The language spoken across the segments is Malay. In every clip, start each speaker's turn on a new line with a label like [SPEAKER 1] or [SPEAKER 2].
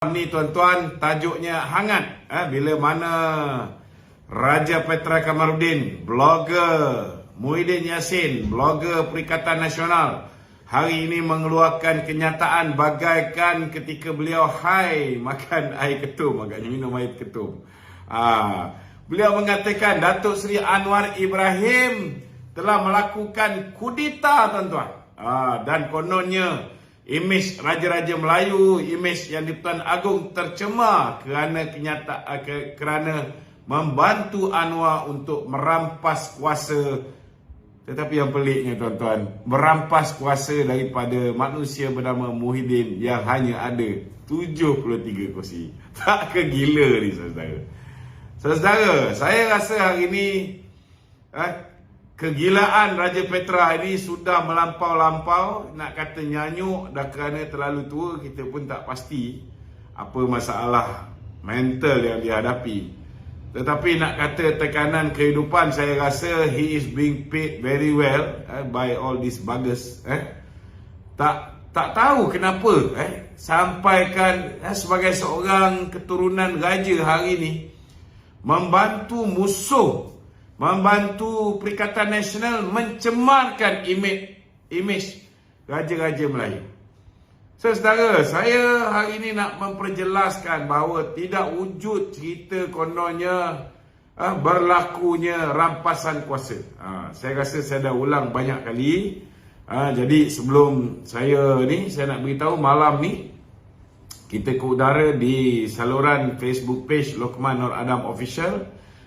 [SPEAKER 1] Ni tuan-tuan, tajuknya hangat bila mana Raja Petra Kamarudin, blogger Muhyiddin Yassin, blogger Perikatan Nasional, hari ini mengeluarkan kenyataan bagaikan ketika beliau makan air ketum, agaknya minum air ketum. Beliau mengatakan Datuk Seri Anwar Ibrahim telah melakukan kudeta, tuan-tuan. Dan kononnya imej Raja-Raja Melayu, imej yang di-Pertuan Agong tercemar kerana membantu Anwar untuk merampas kuasa. Tetapi yang peliknya, tuan-tuan, merampas kuasa daripada manusia bernama Muhyiddin yang hanya ada 73 kursi. Tak kegila ni, saudara. Saudara, saya rasa hari ini kegilaan Raja Petra ini sudah melampau-lampau. Nak kata nyanyuk dah kerana terlalu tua, kita pun tak pasti apa masalah mental yang dihadapi. Tetapi nak kata tekanan kehidupan, saya rasa he is being paid very well by all these buggers. Tak tahu kenapa sampaikan sebagai seorang keturunan raja hari ini membantu musuh, membantu Perikatan Nasional mencemarkan imej Raja-Raja Melayu. Saudara, saya hari ini nak memperjelaskan bahawa tidak wujud cerita kononnya berlakunya rampasan kuasa. Saya rasa saya dah ulang banyak kali. Jadi sebelum saya nak beritahu malam ni kita ke udara di saluran Facebook page Lokman Nur Adam Official.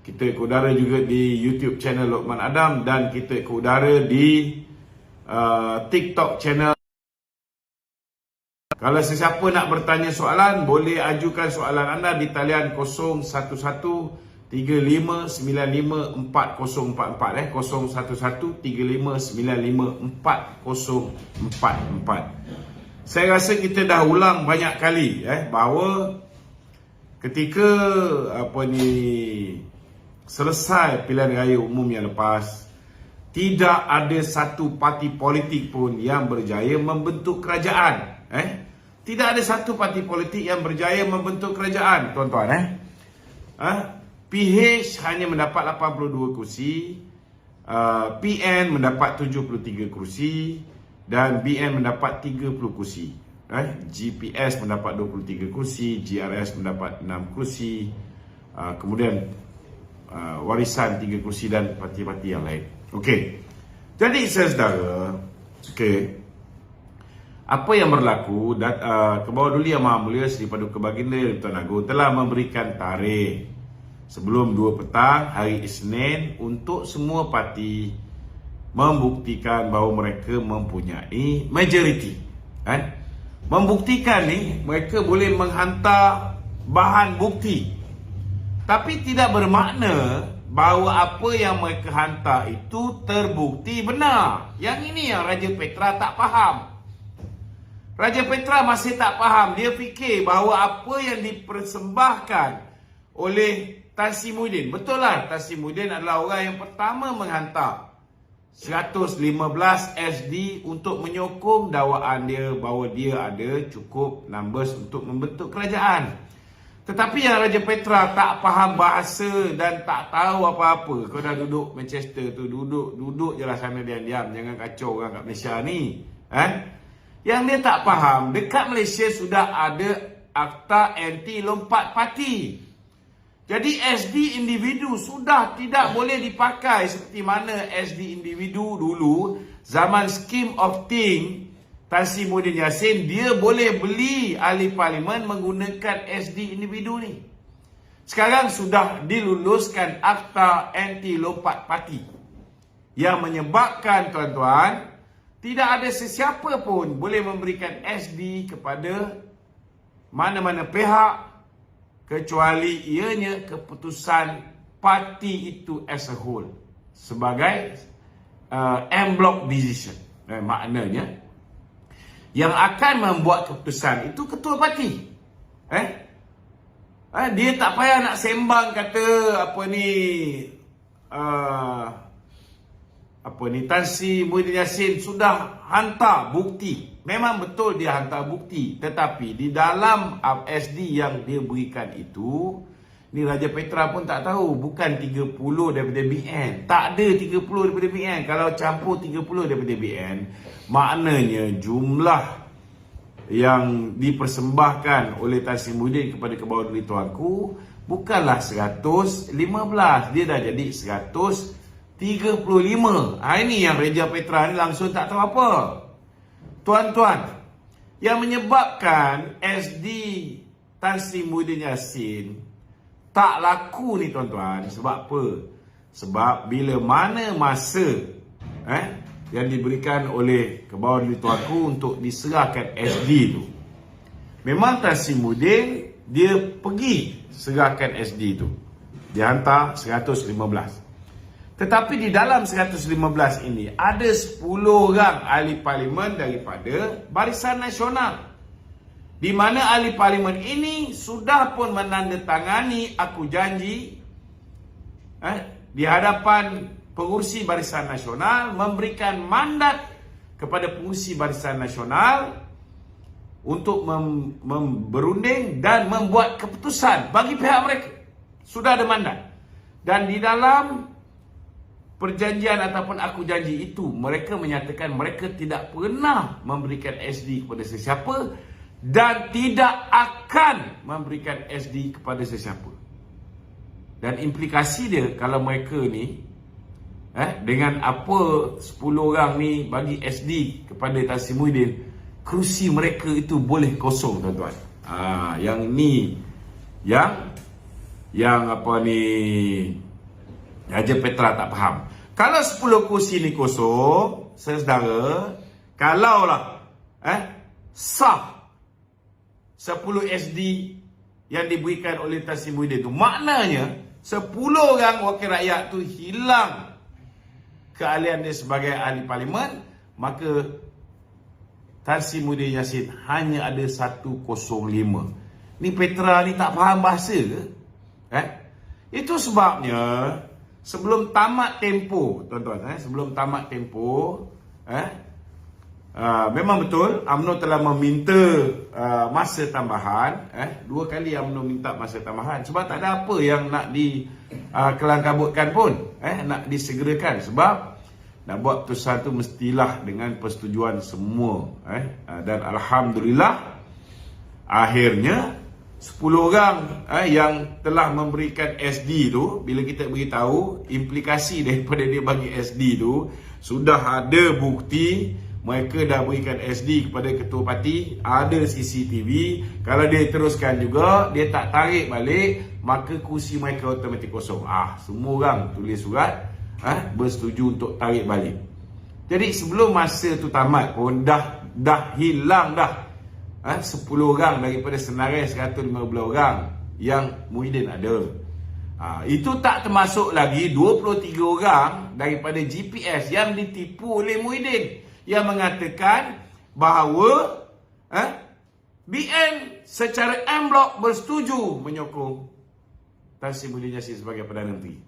[SPEAKER 1] Kita ke udara juga di YouTube channel Lokman Adam, dan kita ke udara di TikTok channel. Kalau sesiapa nak bertanya soalan, boleh ajukan soalan anda di talian 011-3595-4044 011-3595-4044. Saya rasa kita dah ulang banyak kali bahawa ketika selesai pilihan raya umum yang lepas, tidak ada satu parti politik pun yang berjaya membentuk kerajaan. Tidak ada satu parti politik yang berjaya membentuk kerajaan, tuan-tuan. PH hanya mendapat 82 kursi, PN mendapat 73 kursi, dan BN mendapat 30 kursi. GPS mendapat 23 kursi, GRS mendapat 6 kursi, kemudian warisan 3 kursi dan parti-parti yang lain. Okey. Jadi saudara, apa yang berlaku, Kebawah Duli Yang Maha Mulia Seri Paduka Baginda Pertuan Agong telah memberikan tarikh sebelum 2 petang hari Isnin untuk semua parti membuktikan bahawa mereka mempunyai majoriti. Membuktikan ni, mereka boleh menghantar bahan bukti. Tapi tidak bermakna bahawa apa yang mereka hantar itu terbukti benar. Yang ini yang Raja Petra tak faham. Raja Petra masih tak faham. Dia fikir bahawa apa yang dipersembahkan oleh Tan Sri Muhyiddin, betul lah, Tan Sri Muhyiddin adalah orang yang pertama menghantar 115 SD untuk menyokong dakwaan dia bahawa dia ada cukup numbers untuk membentuk kerajaan. Tetapi yang Raja Petra tak faham bahasa dan tak tahu apa-apa. Kau dah duduk Manchester tu, duduk je lah sana diam-diam. Jangan kacau orang kat Malaysia ni. Yang dia tak faham, dekat Malaysia sudah ada Akta Anti Lompat Parti. Jadi SD individu sudah tidak boleh dipakai seperti mana SD individu dulu, zaman Scheme of Thing, Tan Sri Muhyiddin Yassin, dia boleh beli ahli parlimen menggunakan SD individu ni. Sekarang sudah diluluskan Akta Anti Lompat Parti, yang menyebabkan, tuan-tuan, tidak ada sesiapa pun boleh memberikan SD kepada mana-mana pihak kecuali ianya keputusan parti itu as a whole sebagai en bloc decision. Maknanya yang akan membuat keputusan itu ketua parti. Dia tak payah nak sembang kata Tan Sri Muhyiddin Yassin sudah hantar bukti. Memang betul dia hantar bukti, tetapi di dalam SD yang dia berikan itu, ni Raja Petra pun tak tahu, bukan 30 daripada BN. Tak ada 30 daripada BN. Kalau campur 30 daripada BN, maknanya jumlah yang dipersembahkan oleh Tan Sri Muhyiddin kepada Kebawah Tuanku bukanlah 115. Dia dah jadi 135. Ini yang Raja Petra ni langsung tak tahu apa. Tuan-tuan, yang menyebabkan SD Tan Sri Muhyiddin Yassin tak laku ni tuan-tuan, sebab apa? Sebab bila mana masa yang diberikan oleh Kebawah Tuanku untuk diserahkan SD tu, memang Tan Sri Muhyiddin dia pergi serahkan SD tu. Dia hantar 115. Tetapi di dalam 115 ini ada 10 orang ahli parlimen daripada Barisan Nasional, di mana ahli parlimen ini sudah pun menandatangani aku janji di hadapan pengurusi Barisan Nasional, memberikan mandat kepada pengurusi Barisan Nasional untuk berunding dan membuat keputusan bagi pihak mereka. Sudah ada mandat. Dan di dalam perjanjian ataupun aku janji itu, mereka menyatakan mereka tidak pernah memberikan SD kepada sesiapa dan tidak akan memberikan SD kepada sesiapa. Dan implikasi dia, kalau mereka ni dengan apa 10 orang ni bagi SD kepada Tan Sri Muhyiddin, kerusi mereka itu boleh kosong tuan-tuan. Yang ni yang apa ni Raja Petra tak faham. Kalau 10 kursi ni kosong, saudara, kalaulah sah 10 SD yang diberikan oleh Tan Sri Muhyiddin itu, maknanya 10 orang wakil rakyat tu hilang keahlian dia sebagai ahli parlimen, maka Tan Sri Muhyiddin Yassin hanya ada 105. Ni Petra ni tak faham bahasa ke? Itu sebabnya sebelum tamat tempoh, tuan-tuan, sebelum tamat tempoh, memang betul UMNO telah meminta masa tambahan. 2 kali UMNO minta masa tambahan sebab tak ada apa yang nak dikelangkabutkan pun, nak disegerakan. Sebab nak buat keputusan tu mestilah dengan persetujuan semua. Dan Alhamdulillah akhirnya 10 orang yang telah memberikan SD tu, bila kita beritahu implikasi daripada dia bagi SD tu, sudah ada bukti mereka dah berikan SD kepada ketua parti, ada CCTV. Kalau dia teruskan juga, dia tak tarik balik, maka kursi mereka automatik kosong. Semua orang tulis surat bersetuju untuk tarik balik. Jadi sebelum masa tu tamat pun dah hilang dah 10 orang daripada senarai 115 orang yang Muhyiddin ada. Itu tak termasuk lagi 23 orang daripada GPS yang ditipu oleh Muhyiddin, yang mengatakan bahawa BN secara en blok bersetuju menyokong Tan Sri Muhyiddin Yassin sebagai Perdana Menteri.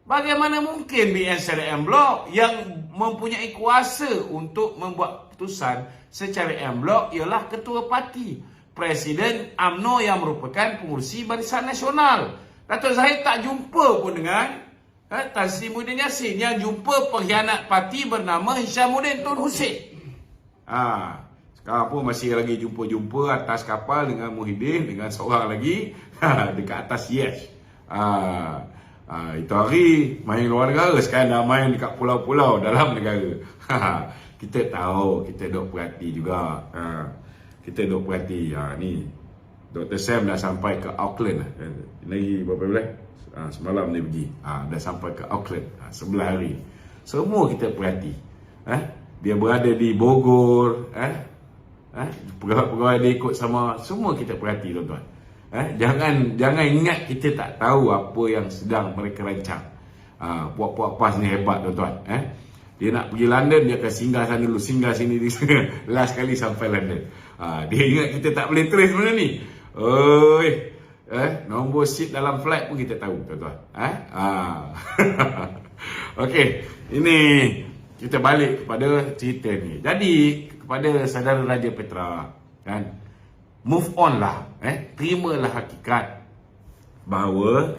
[SPEAKER 1] Bagaimana mungkin BN secara en blok yang mempunyai kuasa untuk membuat keputusan secara en blok ialah ketua parti, Presiden UMNO yang merupakan pengurusi Barisan Nasional. Datuk Zahid tak jumpa pun dengan Tan Sri Muhyiddin Yassin. Yang jumpa pengkhianat parti bernama Hishamuddin Tun Hussein. Sekarang pun masih lagi jumpa-jumpa atas kapal dengan Muhyiddin, dengan seorang lagi dekat atas Yes. Itu hari main luar negara, sekarang dah main dekat pulau-pulau dalam negara. Kita tahu, kita duk perhati juga. Kita duk perhati. Ni Dr. Sam dah sampai ke Auckland. Lagi berapa bulan? Semalam dia pergi. Dah sampai ke Auckland. 11 hari. Semua kita perhati. Dia berada di Bogor. Pegawai-pegawai dia ikut sama. Semua kita perhati, tuan-tuan. Jangan ingat kita tak tahu apa yang sedang mereka rancang. Puak-puak PAS ni hebat, tuan-tuan. Dia nak pergi London, dia akan singgah sana dulu, singgah sini, last kali sampai London. Dia ingat kita tak boleh trace benda ni. Nombor seat dalam flight pun kita tahu, tuan-tuan. Okey, ini kita balik kepada cerita ni. Jadi kepada saudara Raja Petra, kan, move on lah, terimalah hakikat bahawa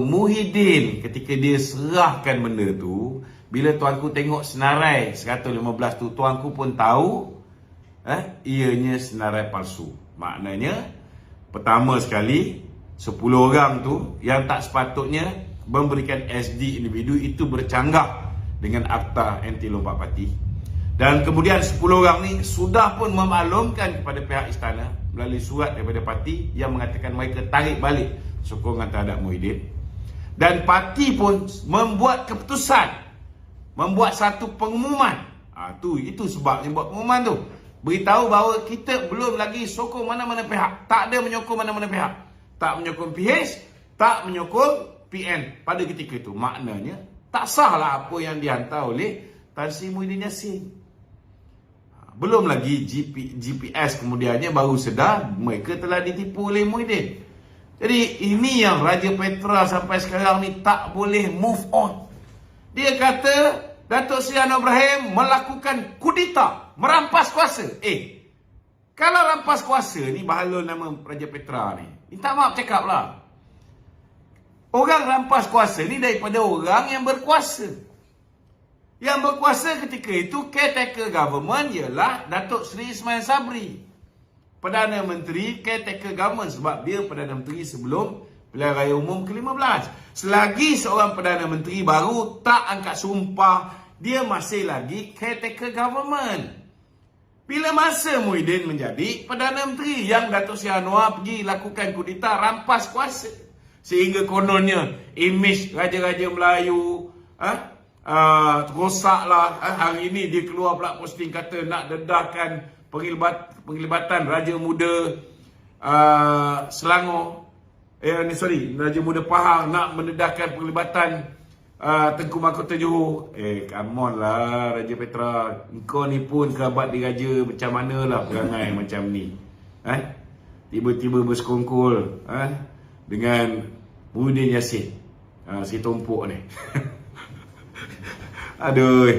[SPEAKER 1] Muhyiddin ketika dia serahkan benda tu, bila tuanku tengok senarai 115 tu, tuanku pun tahu ianya senarai palsu. Maknanya pertama sekali 10 orang tu yang tak sepatutnya memberikan SD individu itu bercanggah dengan Akta Anti Lompat Parti. Dan kemudian 10 orang ni sudah pun memaklumkan kepada pihak istana melalui surat daripada parti yang mengatakan mereka tarik balik sokongan terhadap Muhyiddin. Dan parti pun membuat keputusan, membuat satu pengumuman. Itu sebabnya buat pengumuman tu. Beritahu bahawa kita belum lagi sokong mana-mana pihak. Tak ada menyokong mana-mana pihak. Tak menyokong PH, tak menyokong PN pada ketika itu. Maknanya tak sahlah apa yang dihantar oleh Tan Sri Muhyiddin Yassin. Belum lagi GPS kemudiannya baru sedar mereka telah ditipu oleh Muhyiddin. Jadi ini yang Raja Petra sampai sekarang ni tak boleh move on. Dia kata Datuk Seri Anwar Ibrahim melakukan kudeta, merampas kuasa. Kalau rampas kuasa ni bahala nama Raja Petra ni. Minta maaf cakap lah. Orang rampas kuasa ni daripada orang yang berkuasa. Yang berkuasa ketika itu caretaker government ialah Datuk Seri Ismail Sabri, Perdana Menteri caretaker government, sebab dia Perdana Menteri sebelum Pilihan Raya Umum ke-15. Selagi seorang Perdana Menteri baru tak angkat sumpah, dia masih lagi caretaker government. Bila masa Muhyiddin menjadi Perdana Menteri, yang Datuk Seri Anwar pergi lakukan kudeta, rampas kuasa. Sehingga kononnya imej Raja-Raja Melayu rosaklah. Hari ini dia keluar pula posting kata nak dedahkan penglibatan Raja Muda Selangor. Raja Muda Pahang nak mendedahkan penglibatan Tengku Mahkota Johor. Come on lah Raja Petra. Kau ni pun kerabat diraja macam mana lah perangai macam ni. Tiba-tiba bersekongkol dengan Muhyiddin Yassin, si tumpuk ni. Aduh.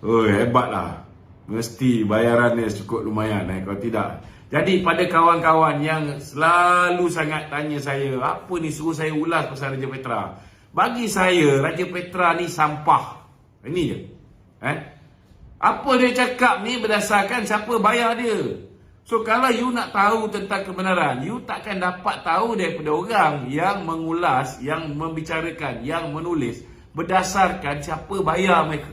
[SPEAKER 1] Hebatlah. Mesti bayarannya cukup lumayan kalau tidak. Jadi pada kawan-kawan yang selalu sangat tanya saya, apa ni suruh saya ulas pasal Raja Petra. Bagi saya Raja Petra ni sampah. Ini je. Apa dia cakap ni berdasarkan siapa bayar dia. So kalau you nak tahu tentang kebenaran, you takkan dapat tahu daripada orang yang mengulas, yang membicarakan, yang menulis berdasarkan siapa bayar mereka.